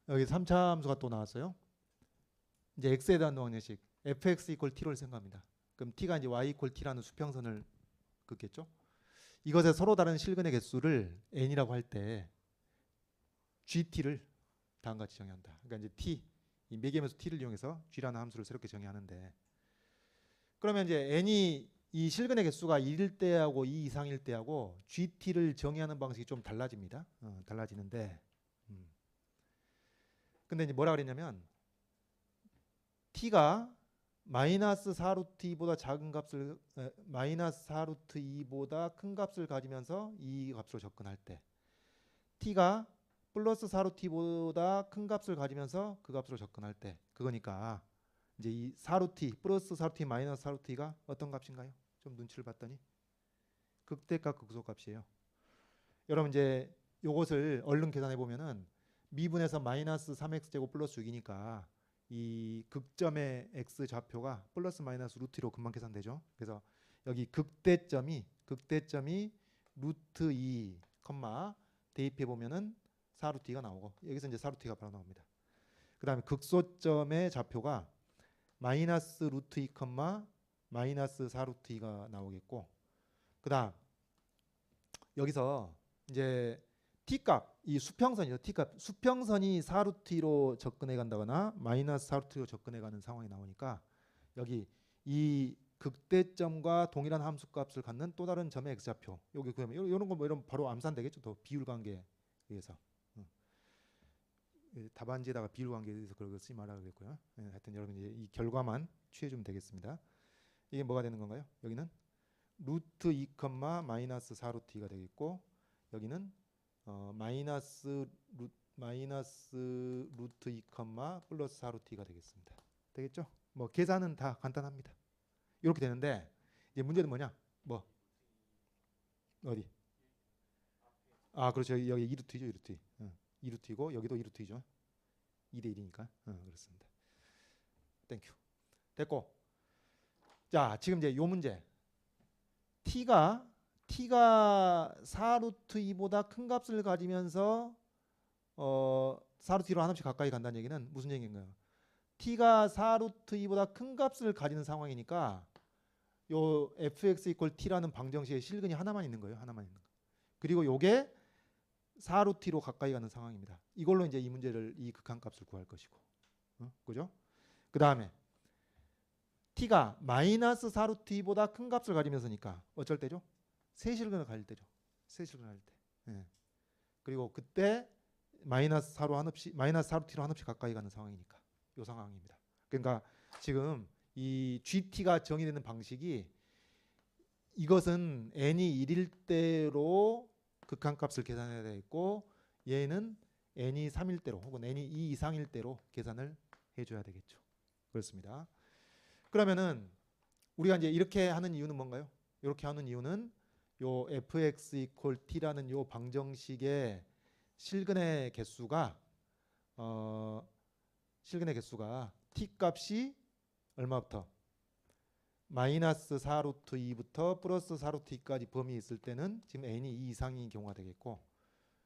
여기 3차 함수가 또 나왔어요. 이제 x에 대한 노항례식 fx equal t를 생각합니다. 그럼 t가 이제 y equal t라는 수평선을 긋겠죠. 이것의 서로 다른 실근의 개수를 n이라고 할 때 gt를 다음과 같이 정의한다. 그러니까 이제 t 이 매개함수 t를 이용해서 g라는 함수를 새롭게 정의하는데, 그러면 이제 n이 이 실근의 개수가 1일 때하고 2 이상일 때하고 gt를 정의하는 방식이 좀 달라집니다. 달라지는데, 근데 이제 뭐라 그랬냐면 t가 마이너스 4루트 2보다 작은 값을 마이너스 4루트 2보다 큰 값을 가지면서 이 값으로 접근할 때, t가 플러스 4루트 2보다 큰 값을 가지면서 그 값으로 접근할 때, 그거니까 이제 이 4루트 2 플러스 4루트 2 마이너스 4루트 2가 어떤 값인가요? 좀 눈치를 봤더니 극대값 극소값이에요. 여러분 이제 요것을 얼른 계산해 보면은 미분에서 마이너스 3x제곱 플러스 6이니까 이 극점의 x 좌표가 플러스 마이너스 루트로 금방 계산되죠. 그래서 여기 극대점이 루트 2, 대입해 보면은 4루트 2가 나오고, 여기서 이제 4루트 2가 바로 나옵니다. 그 다음에 극소점의 좌표가 마이너스 루트 2, 마이너스 4루트 2가 나오겠고, 그 다음 여기서 이제 t값, 이 수평선이죠. t값, 수평선이 4루트 2로 접근해 간다거나 마이너스 4루트 2로 접근해 가는 상황이 나오니까 여기 이 극대점과 동일한 함수값을 갖는 또 다른 점의 x좌표, 여기 그러면 이런 거 뭐 이런 바로 암산되겠죠. 더 비율 관계에 의해서. 답안지에다가 비율 관계에 의해서 그런 거 쓰지 말라 그랬고요. 하여튼 여러분 이제 이 결과만 취해주면 되겠습니다. 이게 뭐가 되는 건가요? 여기는 루트 2, 마이너스 4루트 2가 되겠고, 여기는 마이너스 루트 2, 플러스 4루트 2가 되겠습니다. 되겠죠? 뭐 계산은 다 간단합니다. 이렇게 되는데 이제 문제는 뭐냐? 뭐 어디? 아 그렇죠. 여기 2루트 2죠. 2루트 2. 2루트이고 여기도 2루트 2죠. 2대 1이니까. 그렇습니다. 땡큐. 됐고. 자, 지금 이제 요 문제. t가 4루트 2보다 큰 값을 가지면서 4루트 2로 하나씩 가까이 간다는 얘기는 무슨 얘기인가요? t가 4루트 2보다 큰 값을 가지는 상황이니까 요 fx equal t라는 방정식의 실근이 하나만 있는 거예요. 하나만 있는 거. 그리고 요게 4루트 2로 가까이 가는 상황입니다. 이걸로 이제 이 문제를 이 극한값을 구할 것이고, 그죠? 그 다음에 t가 마이너스 4루트 2보다 큰 값을 가지면서니까 어쩔 때죠? 세실근을 가질 때죠. 세실근을 가질 때. 그리고 그때 마이너스 4로 한없이 마이너스 4루트 2로 한없이 가까이 가는 상황이니까 이 상황입니다. 그러니까 지금 이 GT가 정의되는 방식이, 이것은 n이 1일 때로 극한값을 계산해야 되겠고, 얘는 n이 3일 때로 혹은 n이 2 이상일 때로 계산을 해줘야 되겠죠. 그렇습니다. 그러면은 우리가 이제 이렇게 하는 이유는 뭔가요? 이렇게 하는 이유는 요 fx equal t라는 요 방정식의 실근의 개수가 t 값이 얼마부터 마이너스 4루트 2부터 플러스 4루트 2까지 범위에 있을 때는 지금 n이 2 이상인 경우가 되겠고,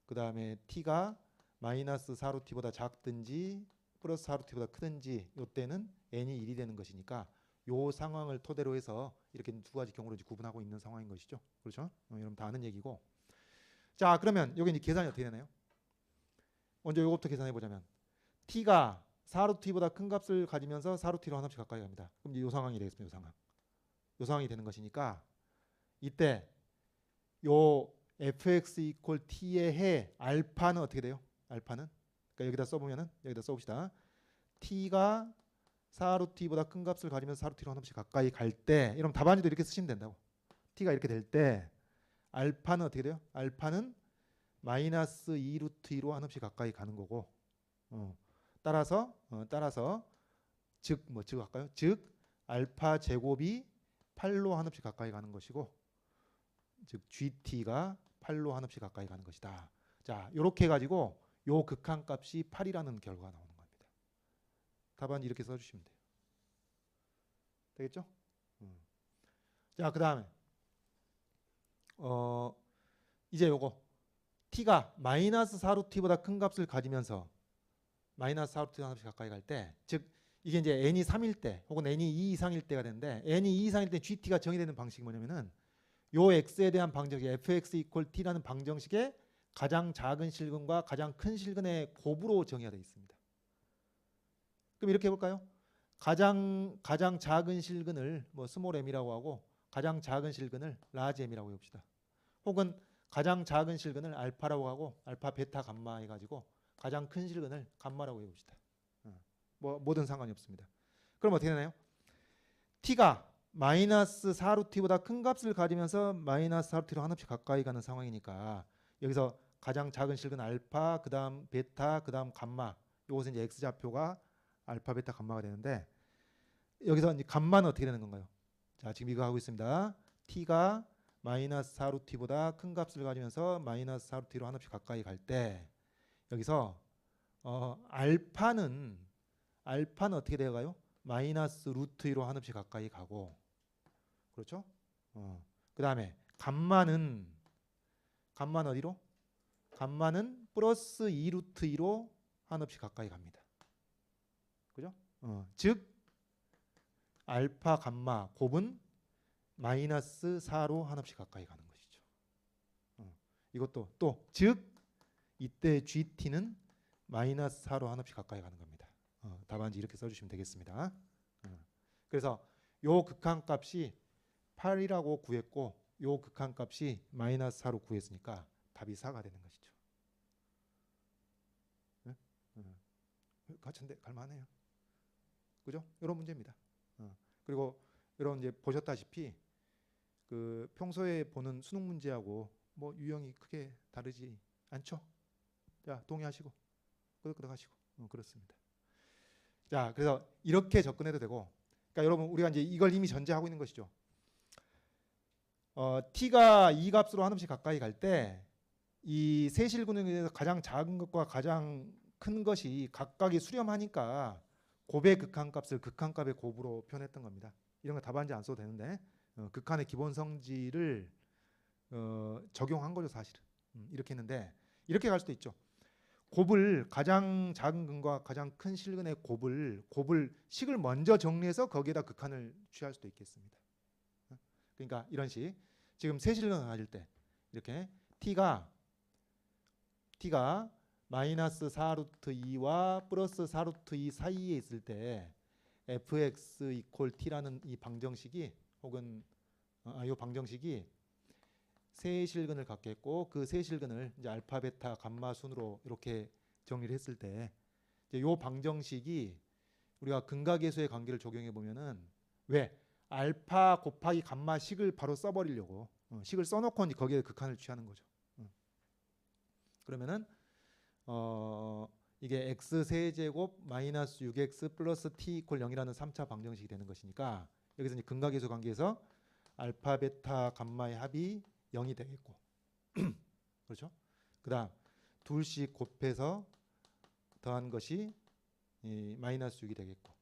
그 다음에 t가 마이너스 4루트 2보다 작든지 플러스 4루트 2보다 크든지 이때는 n이 1이 되는 것이니까 요 상황을 토대로 해서 이렇게 두 가지 경우로 구분하고 있는 상황인 것이죠. 그렇죠? 여러분 다 아는 얘기고. 자, 그러면 여기 이제 계산이 어떻게 되나요? 먼저 요것부터 계산해 보자면 t가 4루트 2보다 큰 값을 가지면서 4루트 2로 하나씩 가까이 갑니다. 그럼 이제 요 상황이 되겠습니다. 요 상황. 요 상황이 되는 것이니까 이때 요 fx equal t의 해 알파는 어떻게 돼요? 알파는 그러니까 여기다 써보면은 여기다 써봅시다. t가 4루트 2보다 큰 값을 가지면서 4루트 2로 한없이 가까이 갈 때, 이러면 답안지도 이렇게 쓰시면 된다고. t가 이렇게 될 때 알파는 어떻게 돼요? 알파는 마이너스 2루트 2로 한없이 가까이 가는 거고, 따라서 즉 할까요? 즉 알파 제곱이 8로 한없이 가까이 가는 것이고, 즉 GT가 8로 한없이 가까이 가는 것이다. 자, 이렇게 해가지고 요 극한값이 8이라는 결과가 나오는 겁니다. 답안 이렇게 써주시면 돼요. 되겠죠? 자, 그 다음에 이제 요거 t가 마이너스 4루트 2보다 큰 값을 가지면서 마이너스 4루트 t 하나씩 가까이 갈 때, 즉 이게 이제 n이 3일 때 혹은 n이 2 이상일 때가 되는데, n이 2 이상일 때 gt가 정의되는 방식이 뭐냐면은 요 x에 대한 방정식 fx 이퀄 t라는 방정식의 가장 작은 실근과 가장 큰 실근의 곱으로 정의가 되어 있습니다. 그럼 이렇게 해볼까요? 가장 작은 실근을 뭐 스몰 m이라고 하고 가장 작은 실근을 라지 m이라고 해봅시다. 혹은 가장 작은 실근을 알파라고 하고 알파 베타 감마 해가지고 가장 큰 실근을 감마라고 해봅시다. 뭐 뭐든 상관이 없습니다. 그럼 어떻게 되나요? t가 마이너스 4루t보다 큰 값을 가지면서 마이너스 4루t로 한없이 가까이 가는 상황이니까 여기서 가장 작은 실근 알파, 그 다음 베타, 그 다음 감마, 이것은 이제 x좌표가 알파, 베타, 감마가 되는데, 여기서 이제 감마는 어떻게 되는 건가요? 자, 지금 이거 하고 있습니다. t가 마이너스 4루t보다 큰 값을 가지면서 마이너스 4루t로 한없이 가까이 갈 때 여기서 알파는 어떻게 되어가요? 마이너스 루트 2로 한없이 가까이 가고, 그렇죠? 그 다음에 감마는 어디로? 감마는 플러스 2루트 2로 한없이 가까이 갑니다. 그죠? 즉 알파 감마 곱은 마이너스 4로 한없이 가까이 가는 것이죠. 이것도 또 즉 이때 GT는 마이너스 4로 한없이 가까이 가는 겁니다. 답안지 이렇게 써주시면 되겠습니다. 그래서 요 극한값이 8이라고 구했고 요 극한값이 마이너스 4로 구했으니까 답이 4가 되는 것이죠. 같은데 갈만해요. 그죠? 이런 문제입니다. 그리고 여러분 이제 보셨다시피 그 평소에 보는 수능 문제하고 뭐 유형이 크게 다르지 않죠? 자, 동의하시고 끄덕끄덕 하시고 그렇습니다. 자, 그래서 이렇게 접근해도 되고, 그러니까 여러분 우리가 이제 이걸 이미 전제하고 있는 것이죠. t가 이 값으로 한없이 가까이 갈 때 이 세 실근에 대해서 가장 작은 것과 가장 큰 것이 각각이 수렴하니까 곱의 극한값을 극한값의 곱으로 표현했던 겁니다. 이런 거 답안지 안 써도 되는데 극한의 기본 성질을 적용한 거죠 사실은. 이렇게 했는데 이렇게 갈 수도 있죠. 곱을 가장 작은 근과 가장 큰 실근의 곱을 식을 먼저 정리해서 거기에다 극한을 취할 수도 있겠습니다. 그러니까 이런 식 지금 세 실근을 가질 때 이렇게 t가 마이너스 4루트 2와 플러스 4루트 2 사이에 있을 때 fx 이퀄 t라는 이 방정식이 혹은 이 방정식이 세 실근을 갖게 했고 그 세 실근을 이제 알파, 베타, 감마 순으로 이렇게 정리를 했을 때 이제 요 방정식이 우리가 근각계수의 관계를 적용해 보면은 왜 알파 곱하기 감마 식을 바로 써버리려고 식을 써놓고 이제 거기에 극한을 취하는 거죠. 그러면은 이게 x 세제곱 마이너스 6x 플러스 t 이퀄 0이라는 3차 방정식이 되는 것이니까 여기서 이제 근각계수 관계에서 알파, 베타, 감마의 합이 0이 되겠고 그렇죠? 그 다음 둘씩 곱해서 더한 것이 마이너스 6이 되겠고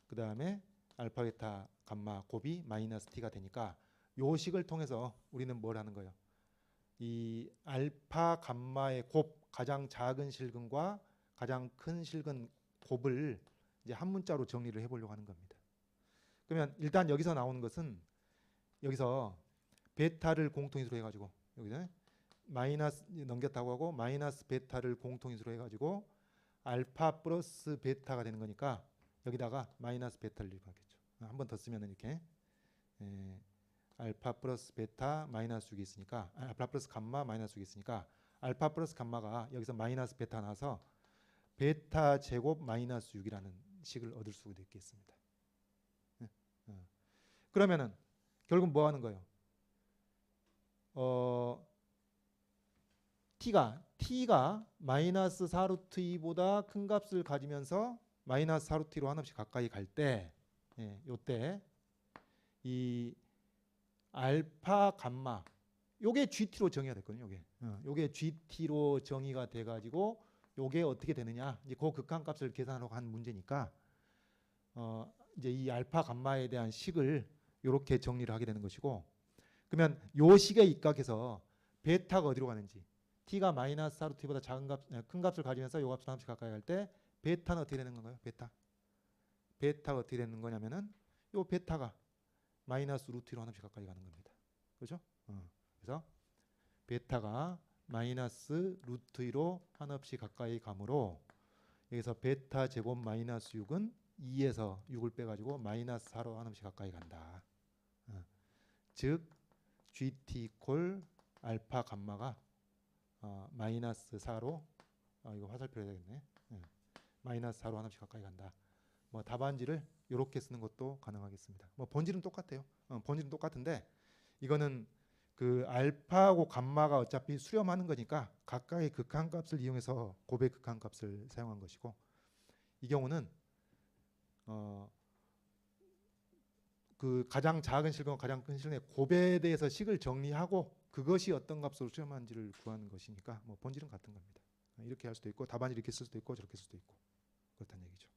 그 다음에 알파, 베타, 감마 곱이 마이너스 t가 되니까 요 식을 통해서 우리는 뭘 하는 거예요? 이 알파, 감마의 곱 가장 작은 실근과 가장 큰 실근 곱을 이제 한 문자로 정리를 해보려고 하는 겁니다. 그러면 일단 여기서 나오는 것은 여기서 베타를 공통인수로 해가지고 여기서 마이너스 넘겼다고 하고 마이너스 베타를 공통인수로 해가지고 알파 플러스 베타가 되는 거니까 여기다가 마이너스 베타를 넣어야겠죠. 한 번 더 쓰면 이렇게 알파 플러스 베타 마이너스 6이 있으니까 알파 플러스 감마 마이너스 6이 있으니까 알파 플러스 감마가 여기서 마이너스 베타 나서 베타 제곱 마이너스 6이라는 식을 얻을 수가 있겠습니다. 그러면은 결국 뭐 하는 거예요? t가 마이너스 4루트 2보다 큰 값을 가지면서 마이너스 4루트 2로 한없이 가까이 갈 때 요때 이 알파 감마 요게 GT로 정의가 됐거든요. 요게 GT로 정의가 돼 가지고 요게 어떻게 되느냐 이제 그 극한값을 계산하려고 한 문제니까 이제 이 알파 감마에 대한 식을 요렇게 정리를 하게 되는 것이고, 그러면 요 식에 입각해서 베타가 어디로 가는지 t가 마이너스 4루트보다 큰 값을 가지면서 요 값을 한없이 가까이 갈 때 베타는 어떻게 되는 건가요? 베타가 어떻게 되는 거냐면은 요 베타가 마이너스 루트 1로 하나씩 가까이 가는 겁니다. 그렇죠? 그래서 베타가 마이너스 루트 2로 한없이 가까이 가므로 여기서 베타 제곱 마이너스 6은 2에서 6을 빼가지고 마이너스 4로 한없이 가까이 간다. 즉 GT 이퀄 알파 감마가 마이너스 4로 이거 화살표 해야 되겠네. 마이너스 4로 한없이 가까이 간다. 뭐 답안지를 이렇게 쓰는 것도 가능하겠습니다. 뭐 본질은 똑같아요. 본질은 똑같은데 이거는 그 알파하고 감마가 어차피 수렴하는 거니까 각각의 극한값을 이용해서 곱의 극한값을 사용한 것이고, 이 경우는 그 가장 작은 실과 가장 큰 실의 곱에 대해서 식을 정리하고 그것이 어떤 값으로 수렴하는지를 구하는 것이니까 뭐 본질은 같은 겁니다. 이렇게 할 수도 있고 답안지 이렇게 쓸 수도 있고 저렇게 쓸 수도 있고 그렇다는 얘기죠.